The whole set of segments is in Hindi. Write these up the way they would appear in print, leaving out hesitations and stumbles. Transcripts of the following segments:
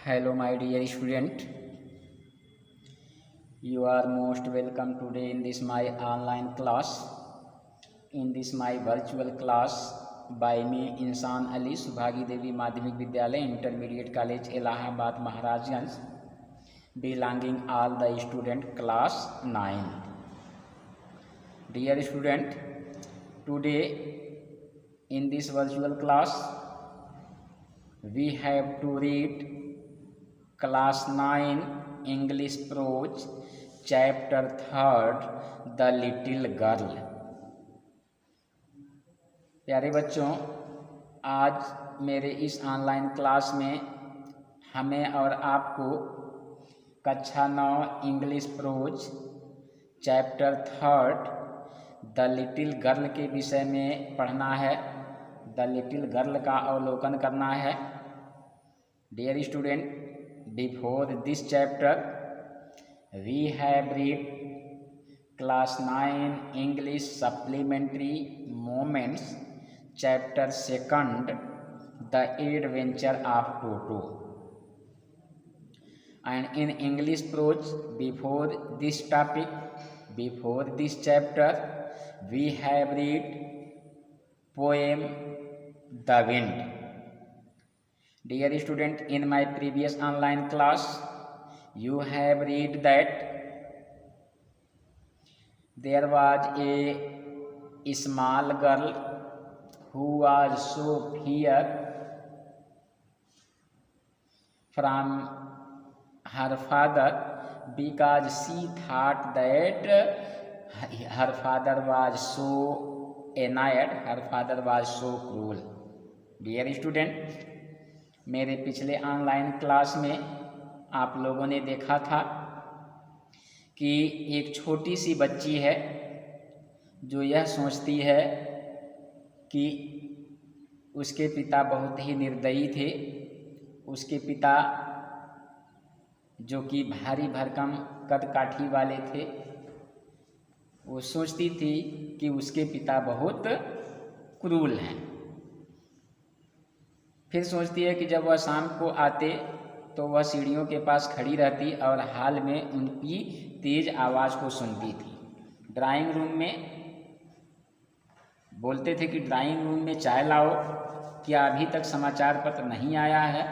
Hello, my dear student. You are most welcome today in this my online class. In this my virtual class by me इंसान अली सुभागी देवी माध्यमिक विद्यालय intermediate college Allahabad Maharajganj belonging all the student class 9. Dear student, today in this virtual class we have to read class 9 English prose chapter 3 The Little Girl. प्यारे बच्चों, आज मेरे इस ऑनलाइन क्लास में हमें और आपको कक्षा 9 English pros chapter 3 the little girl के विषय में पढ़ना है। द लिटिल गर्ल का अवलोकन करना है। Dear student, before this chapter we have read class 9 English supplementary moments chapter 2 the adventure of Toto. And in English prose, before this topic, before this chapter, we have read poem The Wind. Dear student, in my previous online class, you have read that there was a small girl who was so feared from her father because she thought that her father was so annoyed, her father was so cruel. Dear student, मेरे पिछले ऑनलाइन क्लास में आप लोगों ने देखा था कि एक छोटी सी बच्ची है जो यह सोचती है कि उसके पिता बहुत ही निर्दयी थे। उसके पिता जो कि भारी भरकम कद काठी वाले थे, वो सोचती थी कि उसके पिता बहुत क्रूर हैं। फिर सोचती है कि जब वह शाम को आते तो वह सीढ़ियों के पास खड़ी रहती और हाल में उनकी तेज आवाज़ को सुनती थी। ड्राइंग रूम में बोलते थे कि ड्राइंग रूम में चाय लाओ, क्या अभी तक समाचार पत्र नहीं आया है?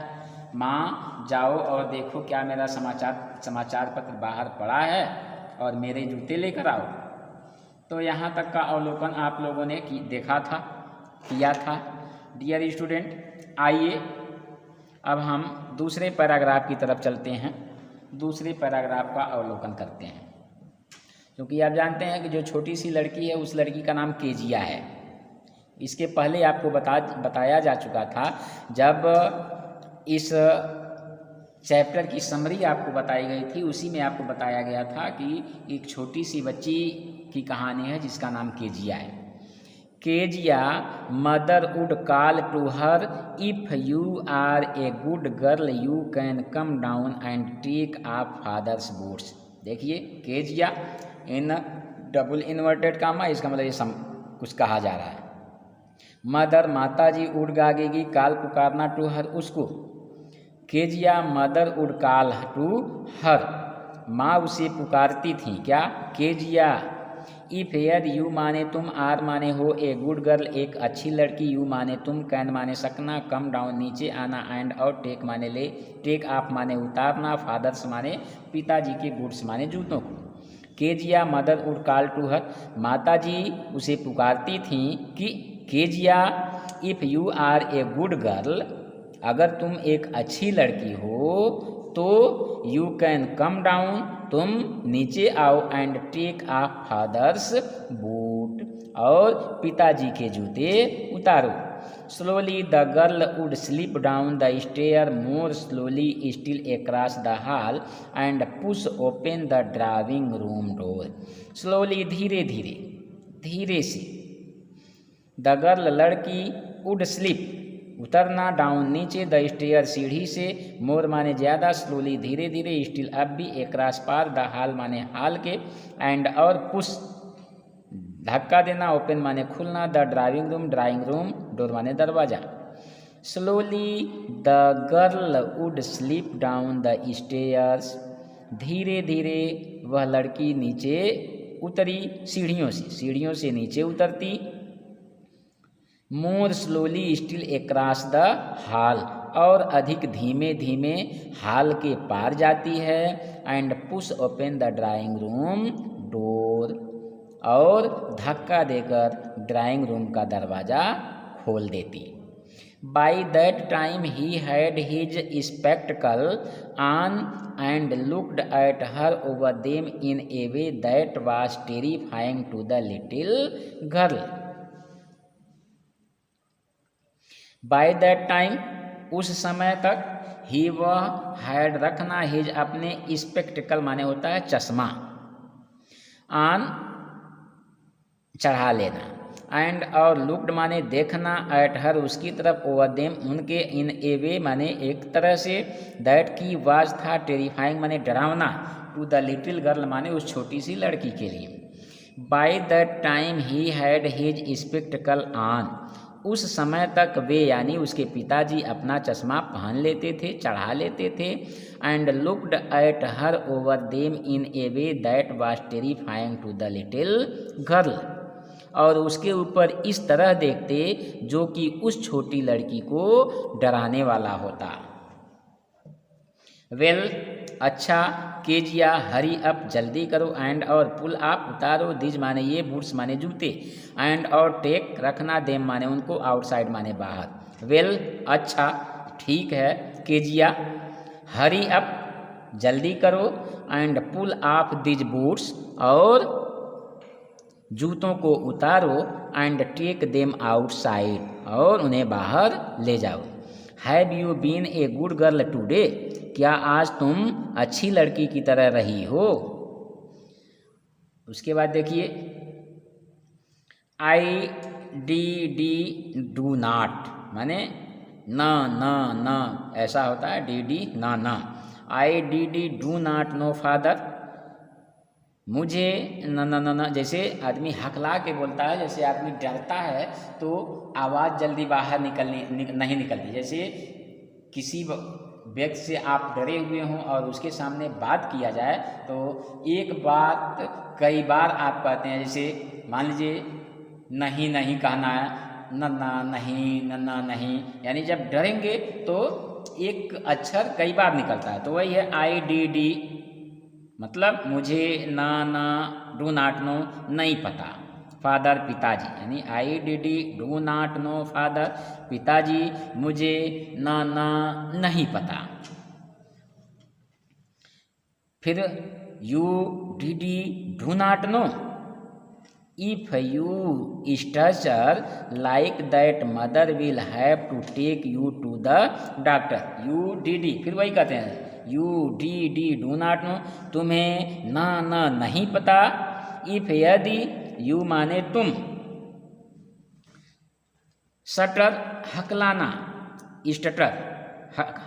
माँ, जाओ और देखो क्या मेरा समाचार पत्र बाहर पड़ा है और मेरे जूते लेकर आओ। तो यहाँ तक का अवलोकन आप लोगों ने किया था। डियर स्टूडेंट, आइए अब हम दूसरे पैराग्राफ की तरफ चलते हैं। दूसरे पैराग्राफ का अवलोकन करते हैं। क्योंकि आप जानते हैं कि जो छोटी सी लड़की है उस लड़की का नाम केजिया है। इसके पहले आपको बताया जा चुका था, जब इस चैप्टर की समरी आपको बताई गई थी, उसी में आपको बताया गया था कि एक छोटी सी बच्ची की कहानी है जिसका नाम केजिया है। Kezia mother would call to her, if you are a good girl you can come down and take off father's boots. देखिए, Kezia in double inverted comma, इसका मतलब ये कुछ कहा जा रहा है। मदर माता जी, उड़ गागेगी काल पुकारना टू हर उसको। Kezia mother would call to her, माँ उसे पुकारती थी। क्या? केजिया। इफ एयर यू माने तुम, आर माने हो ए गुड गर्ल एक अच्छी लड़की, यू माने तुम, कैन माने सकना, कम डाउन नीचे आना, एंड और टेक माने ले, टेक ऑफ माने उतारना, फादर्स माने पिताजी के, बूट्स माने जूतों को। Kezia mother would call to her, माता जी उसे पुकारती थी कि Kezia if you are a good girl, अगर तुम एक अच्छी लड़की हो तो यू कैन कम डाउन, तुम नीचे आओ, and take off father's boot, और पिताजी के जूते उतारो। Slowly the girl would slip down the stair, more slowly still across the hall, and push open the drawing room door. Slowly धीरे धीरे, धीरे से, द गर्ल लड़की, वुड स्लिप उतरना, डाउन नीचे, द स्टेयर सीढ़ी से, मोर माने ज़्यादा, स्लोली धीरे धीरे, स्टिल अब भी, अक्रॉस पार, द हॉल माने हाल के, एंड और पुश धक्का देना, ओपन माने खुलना, द ड्राइंग रूम डोर माने दरवाज़ा। Slowly the girl would slip down the stairs. धीरे धीरे वह लड़की नीचे उतरी, सीढ़ियों से नीचे उतरती। More slowly still across the hall, और अधिक धीमे धीमे हॉल के पार जाती है। And push open the drawing room door, और धक्का देकर ड्राइंग रूम का दरवाज़ा खोल देती। By that time he had his spectacle on and looked at her over them in a way that was terrifying to the little girl. By that time, उस समय तक, ही वह हैड रखना, हिज अपने, स्पेक्टिकल माने होता है चश्मा, ऑन चढ़ा लेना, एंड और लुक्ड माने देखना, एट हर उसकी तरफ, ओवर देम उनके, इन ए वे माने एक तरह से, दैट की वाज था, टेरिफाइंग माने डरावना, टू द लिटिल गर्ल माने उस छोटी सी लड़की के लिए। Bye that time he had his spectacle on, उस समय तक वे यानी उसके पिताजी अपना चश्मा पहन लेते थे, चढ़ा लेते थे। And looked at her over them in a way that was terrifying to the little girl, और उसके ऊपर इस तरह देखते जो कि उस छोटी लड़की को डराने वाला होता। वेल, अच्छा, केजिया, हरी अप, जल्दी करो, एंड और पुल आप, उतारो, दिज माने ये, बूट्स माने जूते, एंड और टेक, रखना, देम माने उनको, आउटसाइड माने बाहर। वेल, अच्छा, ठीक है, केजिया, हरी अप, जल्दी करो, and pull off these boots, और जूतों को उतारो, एंड टेक देम आउटसाइड, और उन्हें बाहर ले जाओ। Have you been a good girl today, क्या आज तुम अच्छी लड़की की तरह रही हो। उसके बाद देखिए, आई डी डी डू नॉट माने न न न, ऐसा होता है, डी डी न न। आई D D do not know father, मुझे न न न न, जैसे आदमी हकला के बोलता है, जैसे आदमी डरता है तो आवाज़ जल्दी बाहर नहीं निकलती। जैसे किसी व्यक्ति से आप डरे हुए हों और उसके सामने बात किया जाए तो एक बात कई बार आप कहते हैं, जैसे मान लीजिए नहीं नहीं कहना है, न ना नहीं, न ना नहीं, यानी जब डरेंगे तो एक अक्षर कई बार निकलता है, तो वही है आई डी डी, मतलब मुझे ना ना, डू नॉट नो, नहीं पता, फादर पिताजी, यानी I D D do not know father, पिताजी मुझे ना ना नहीं पता। फिर you D D do not know, if you stutter like that mother will have to take you to the doctor. You D D, फिर वही कहते हैं, you D D do not know, तुम्हें ना ना नहीं पता। इफ यदि, यू माने तुम, सटर हकलाना, स्टटर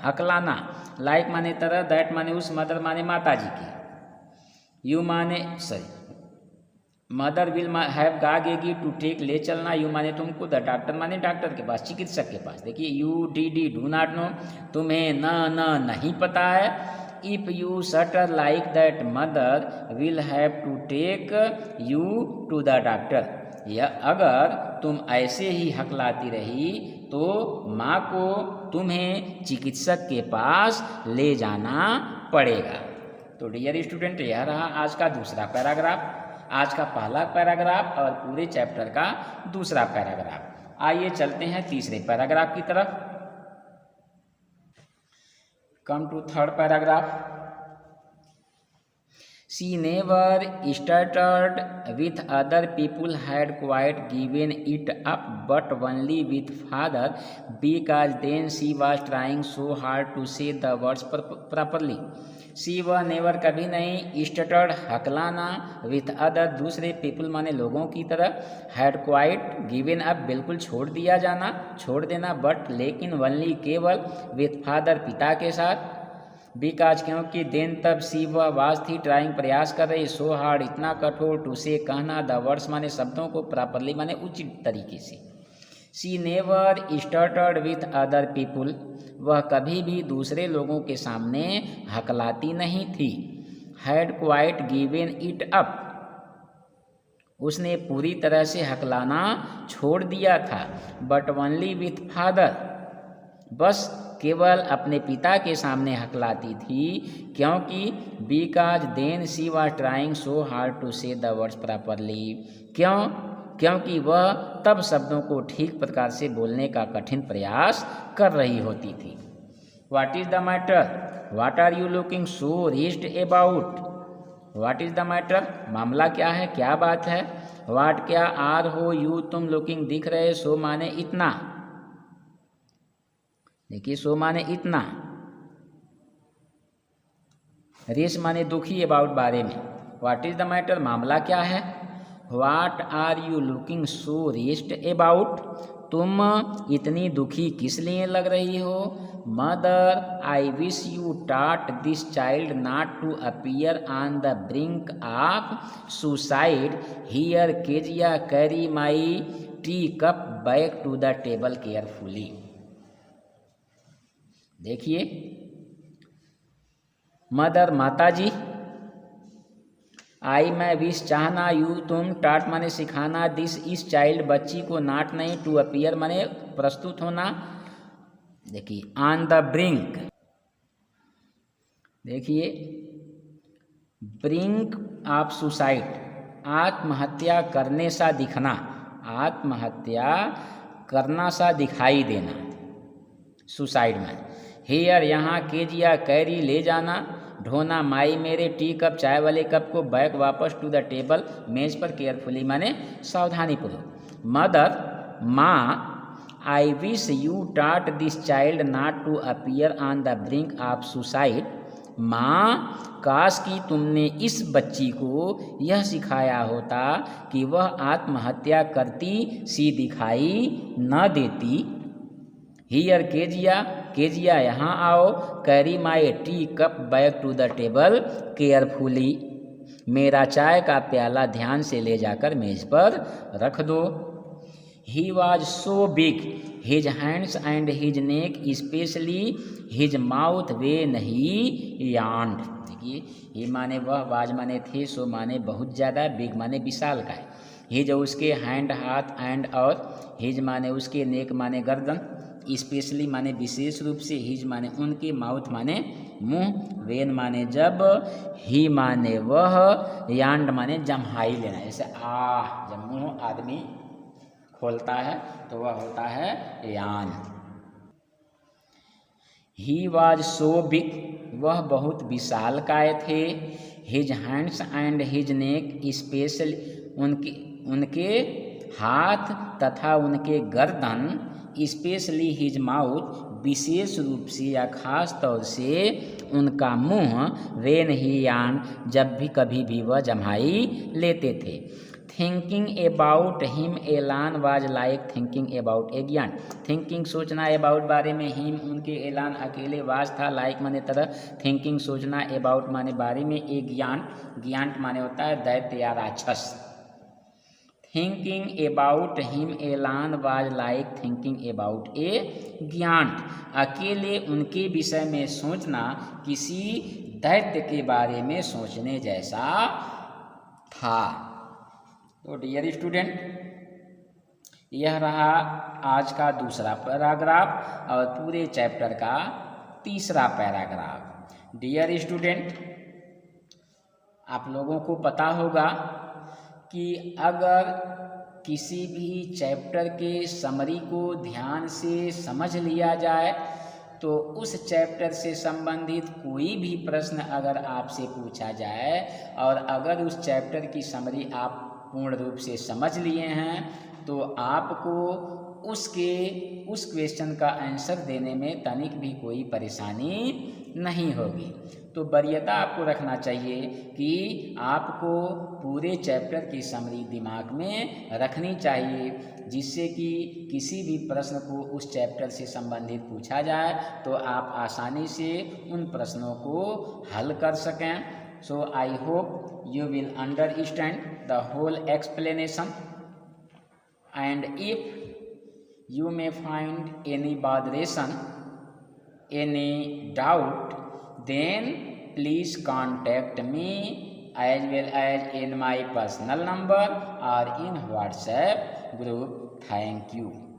हकलाना, लाइक माने तरह, दैट माने उस, मदर माने माता जी की, यू माने मदर विल हैव गागेगी, टू टेक ले चलना, यू माने तुमको, द डॉक्टर माने डॉक्टर के पास, चिकित्सक के पास। देखिए, you D D do not know, तुम्हें न न नहीं पता है। If you stutter like that mother will have to take you to the doctor, या अगर तुम ऐसे ही हकलाती रही तो माँ को तुम्हें चिकित्सक के पास ले जाना पड़ेगा। तो डियर स्टूडेंट, यह रहा आज का दूसरा पैराग्राफ, आज का पहला पैराग्राफ और पूरे चैप्टर का दूसरा पैराग्राफ। आइए चलते हैं तीसरे पैराग्राफ की तरफ। Come to third paragraph. She never stuttered with other people, had quite given it up, but only with father, because then she was trying so hard to say the words properly. She वह नेवर कभी नहीं, स्टटर्ड हकलाना, विथ अदर दूसरे, पीपल माने लोगों की तरह, हैड क्वाइट गिवन अप बिल्कुल छोड़ दिया जाना, छोड़ देना, बट लेकिन, वनली केवल, विथ फादर पिता के साथ, बिकॉज क्योंकि, देन तब, सी वह वाज थी, ट्राइंग प्रयास कर रही, सो हार्ड इतना कठोर, टू से कहना, द वर्ड्स माने शब्दों को, प्रॉपरली माने उचित तरीके से, she never stuttered with other people, वह कभी भी दूसरे लोगों के सामने हकलाती नहीं थी। Had quite given it up, उसने पूरी तरह से हकलाना छोड़ दिया था। बट ओनली विथ फादर, बस केवल अपने पिता के सामने हकलाती थी, क्योंकि because then she was trying so hard to say the words properly, क्योंकि वह तब शब्दों को ठीक प्रकार से बोलने का कठिन प्रयास कर रही होती थी। What is the matter, what are you looking so raised about, what is the matter, मामला क्या है, क्या बात है। व्हाट क्या, आर हो यू तुम, लुकिंग दिख रहे, सो माने इतना, देखिए सो माने इतना, रेस माने दुखी, अबाउट बारे में। व्हाट इज द मैटर, मामला क्या है। What are you looking so raised about, तुम इतनी दुखी किस लिए लग रही हो। Mother I wish you taught this child not to appear on the brink of suicide, here Kezia carry my tea cup back to the table carefully. देखिए मदर माताजी, आई मैं विश चाहना, यू तुम, टाट माने सिखाना, दिस इस चाइल्ड बच्ची को, नाट नहीं, टू अपीयर माने प्रस्तुत होना। देखिए ऑन द ब्रिंक, देखिए ब्रिंक ऑफ सुसाइड, आत्महत्या करने सा दिखना, आत्महत्या करना सा दिखाई देना, सुसाइड में। हेयर यहाँ, केजिया कैरी ले जाना, ढोना, माई मेरे, टी कप चाय वाले कप को, बैक वापस, टू द टेबल मेज पर, केयरफुली माने सावधानी पूर्वक। मदर माँ, I wish you taught this child not to appear on the brink of suicide, माँ काश कि तुमने इस बच्ची को यह सिखाया होता कि वह आत्महत्या करती सी दिखाई न देती। हियर केजिया, केजिया यहाँ आओ, carry my tea cup back to the table carefully, मेरा चाय का प्याला ध्यान से ले जाकर मेज पर रख दो। He was so big, his hands and his neck specially his mouth when he yawned. देखिए ही माने वह, वाज माने थे, सो माने बहुत ज़्यादा, बिग माने विशाल का है। हिज उसके हैंड हाथ, एंड और हिज माने उसके, नेक माने गर्दन, स्पेशली माने विशेष रूप से, हिज माने उनके, माउथ माने मुंह, वेन माने जब, ही माने वह, यांड माने जम्हाई लेना। जैसे जब मुंह आदमी खोलता है तो वह होता है यान। ही वॉज सो बिग, वह बहुत विशाल काय थे। His hands and his neck special, उनके हाथ तथा उनके गर्दन, स्पेशली हिज माउथ, विशेष रूप से या खास तौर से उनका मुंह, वेन ही यान, जब भी कभी भी वह जम्हाई लेते थे। थिंकिंग अबाउट हिम एलान वाज लाइक थिंकिंग अबाउट ए ज्ञान, थिंकिंग सोचना, अबाउट बारे में, हिम उनके, एलान अकेले, वाज था, लाइक माने तरह, थिंकिंग सोचना, अबाउट माने बारे में, ए ज्ञान, ज्ञान माने होता है दैत्य या राक्षस। थिंकिंग अबाउट हिम एलान वाज लाइक थिंकिंग अबाउट ए ज्ञान, अकेले उनके विषय में सोचना किसी दैत्य के बारे में सोचने जैसा था। तो डियर स्टूडेंट, यह रहा आज का दूसरा पैराग्राफ और पूरे चैप्टर का तीसरा पैराग्राफ। डियर स्टूडेंट, आप लोगों को पता होगा कि अगर किसी भी चैप्टर के समरी को ध्यान से समझ लिया जाए तो उस चैप्टर से संबंधित कोई भी प्रश्न अगर आपसे पूछा जाए और अगर उस चैप्टर की समरी आप पूर्ण रूप से समझ लिए हैं तो आपको उस क्वेश्चन का आंसर देने में तनिक भी कोई परेशानी नहीं होगी। तो वरीयता आपको रखना चाहिए कि आपको पूरे चैप्टर की समरी दिमाग में रखनी चाहिए, जिससे कि किसी भी प्रश्न को उस चैप्टर से संबंधित पूछा जाए तो आप आसानी से उन प्रश्नों को हल कर सकें। So I hope you will understand the whole explanation, and if you may find any botheration, any doubt, then please contact me as well as in my personal number or in WhatsApp group. Thank you.